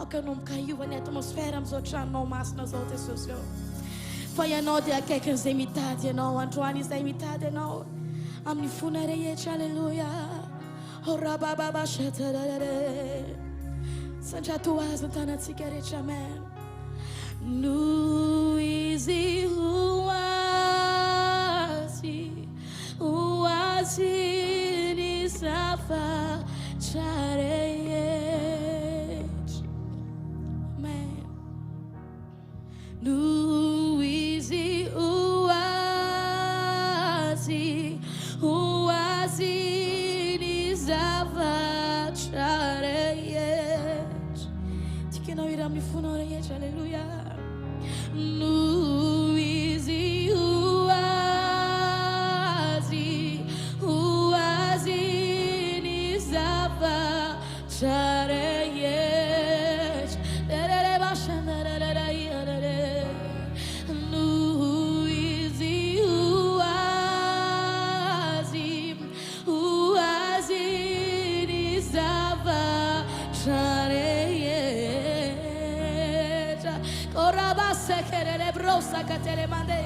Că nu-mi caiu în atmosfera, îmi zocea nou mas na zote socio. Foi a noite a que se imitate não, Antoine se imitate não. Am ni funere e aleluia. Ora baba ba shetarare. Sanja tuaz na tana tsigare amen. Nu easy uazi ni safa chare. Luizi uazi nizava chareyet. Tike não irá me funoreyet, aleluia. Luizi uazi nizava chareyet. Derere başında Sekere brosa katere mande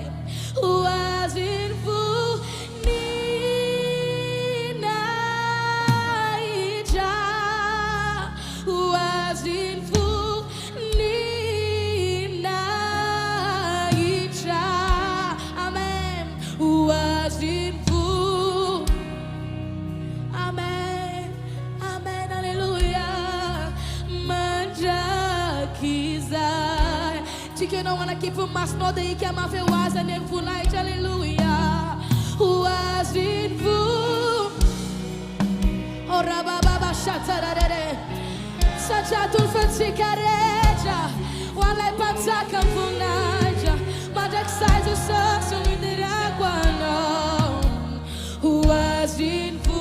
uazin fu nina ija uazin fu nina ija amen uazin fu amen amen hallelujah manjakiza. Que não wanna keep mas no day que ama fe was and then for night hallelujah was in fu ora baba shatarare sajatul fatsikareja wala patsaka funaja majak size so indira kwano was in fu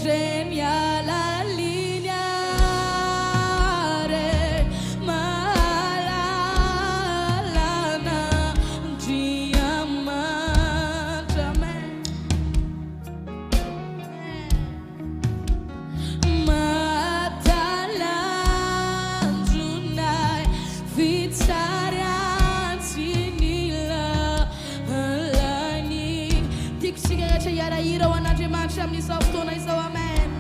Genia la lineare malalana diamante matalanzunai vitsariantinila alani diksigece yara ira wana dimanche amni softona iso amen.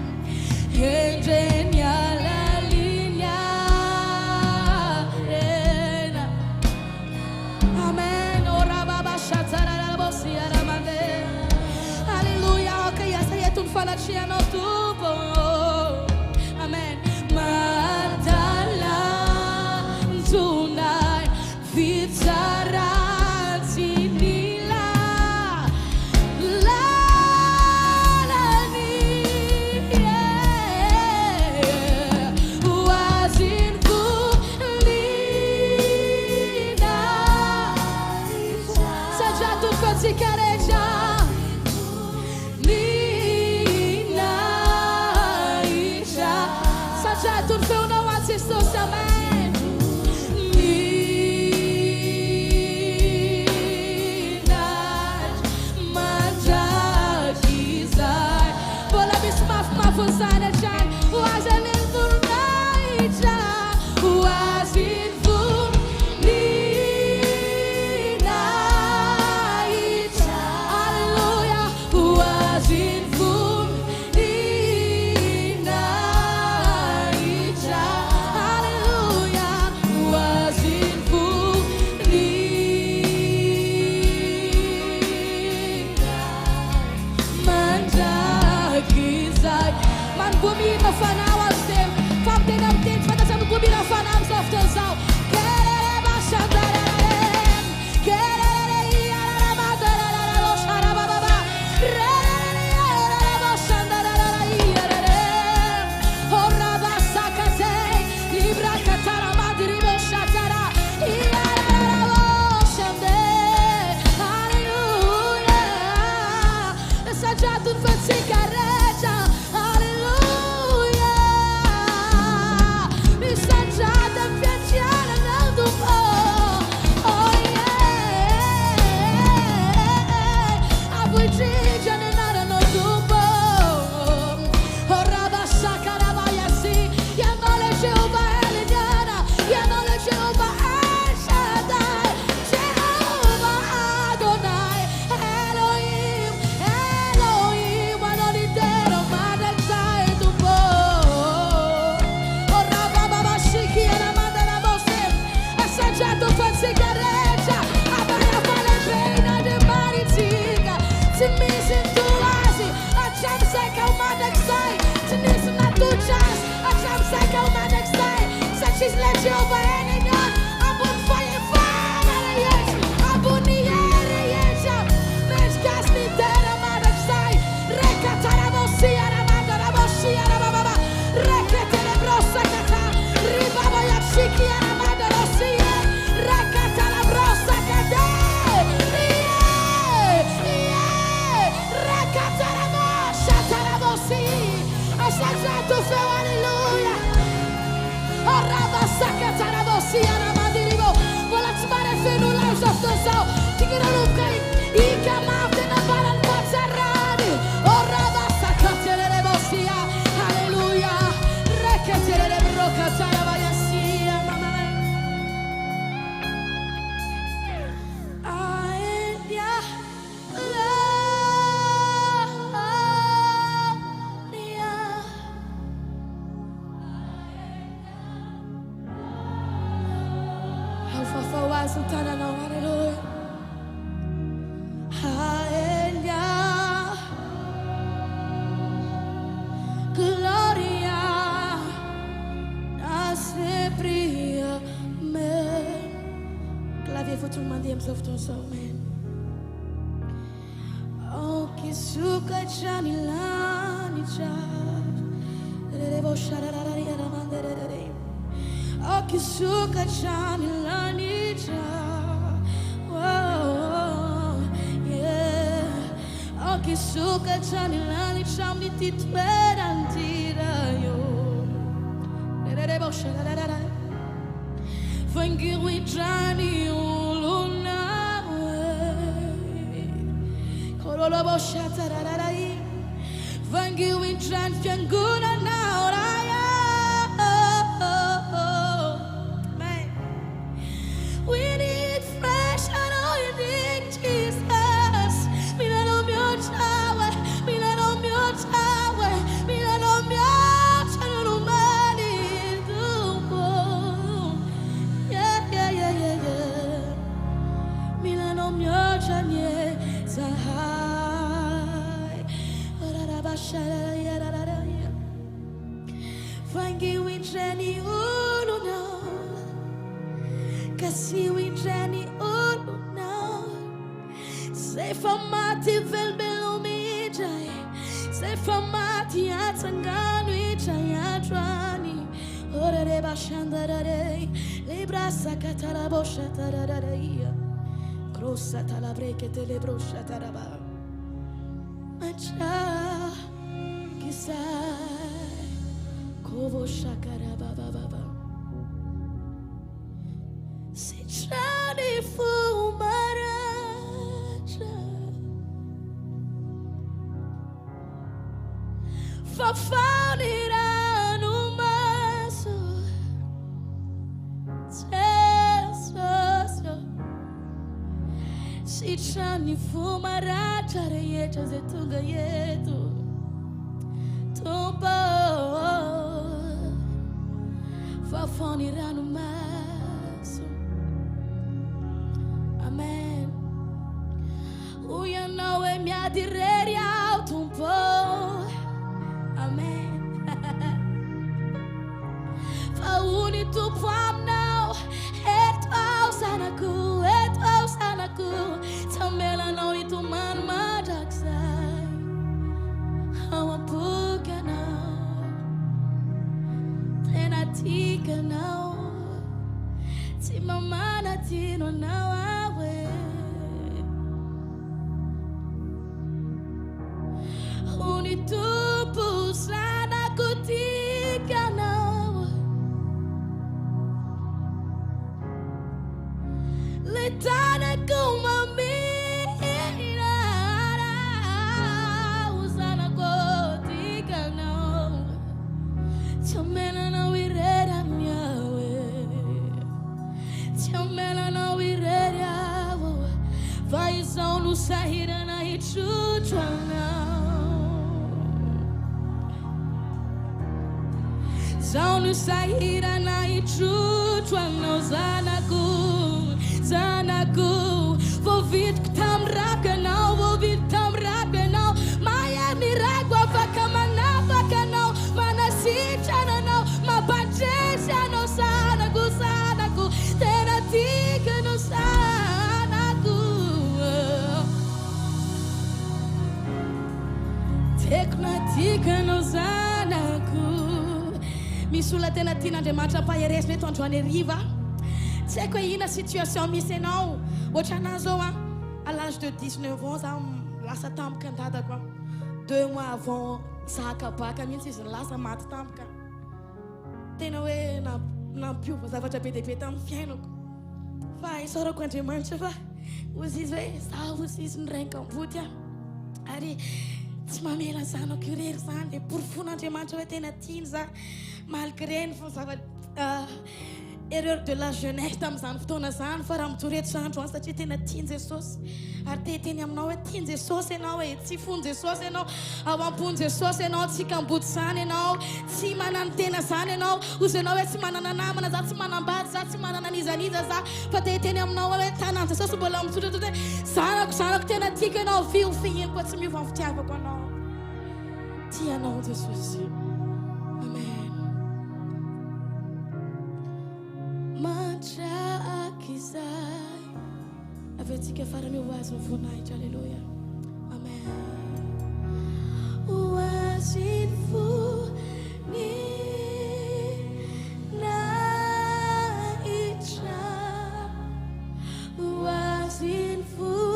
Genia la lineare amen. Ora baba shatara la bosia ramande hallelujah. Okay, essa é tu fala chia no tubo amen. Madala tunai vitsara Hallelujah. Jehovah Elinyon, abun fire fire yes, abun yere yes, mes kasni tera madaksai, rekatara bosia ramada rabosia rababa, rekatele brosa kata, ribaba yashiki ramada rosia, rekatala brosa kata, rekatara bosia tara bosia, asazato feu alleluia. Well, let's mare fenu lives of the soul. Tingin na lukay, ika mafte na balan patsarani. Oraba sakatele bosia, hallelujah. Rekatele broka tarabayasia, mama. Aelia, Sultana, no, hallelujah. Hallelujah. Gloria a sempre. Amen. Clavier, faut tout demander, sauf ton sang, amen. Oh, que suka chani lani cha. Revo shararari aramandere. Oh, que suka chani lani cha. Che suka chani lani chamni ti twerantira yo. Fangi wi chani uluna we. Korolo bosha tararai. Fangi wi chan fianguna na oraya. We need fresh anointing, Jesus. Milano mio chawe, Milano mio chawe, Milano mio chano mani dumo. Yeah. Milano mio chanye zahai. Orarabashara yararaya. Fangi winchani uno. Kasi winchani uno. Se famati velbelomijai, se famati atsanganu ichayatrani, ora de bashandarare, le brasa catarabosha tarararia, crossa talabreke telebrosha taraba, macha, kisai, kovo shakarababa, si chani fumara. Fafanira no maso, teso, si chani fumara chareyecha zetunga yetu, tumbo, fafanira no maso, amen. Uya nawe miadireri autumpo. Amen. Fauni tu pam now. Eto sanaku. Tamela no itu man majaksai. Hawa puka now. Tenatika now. Timamana tino now awe. Uni tu sana kutika now. Letana kumamira sana kutika now. Chamela na wirera nyawe. Chamela na wirera wo. Vai sonu sahira na ichuchwa now. Zonu sahira na ichuchwa no zanaku Vou vir tam raga now Maya miragua vaka now Manasi chana now Ma bajeja no zanaku Eknatika no zanako. Misy olona tena tian'Andriamanitra paheresina eto androany hariva. Tsy haiko hoe ina situation misy ianao. Ohatra anahy zao à l'âge de 19 ans za lasa tampoka an-dadako. 2 mois avant zaka baka mihitsy izy nilasa maty tampoka. Tena hoe nampiova zavatra be dia be tamin'ny fiainako. Fa isaorako Andriamanitra fa ozy izy hoe za ozy izy nirainka ambody ary tsy mamela zanako irery zany dia porofon'Andriamanitra hoe tena tiany za malgré ny erreur de la jeunesse tamin'izany fotoana zany fa raha mijoro eto zandro any satria tena tiany Jesosy ary teny aminao hoe tiany Jesosy ianao hoe tsy fony Jesosy ianao ao am-pony Jesosy ianao tsy kambody zany ianao tsy manana tena zany ianao ozy ianao hoe tsy manana namana za tsy manambady za tsy manana nizaniza za fa teny aminao hoe tanany Jesosy mbola mitsotratsota hoe zanako tena tiako ianao fihiny koa tsy miova amin'ny fitiavako anao tianao Jesosy. Amen. Akizay avetsika farany ho azy ny voninahitra. Alleluia. Amen. Ho azy ny voninahitra, ho azy ny voninahitra,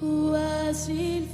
ho azy ny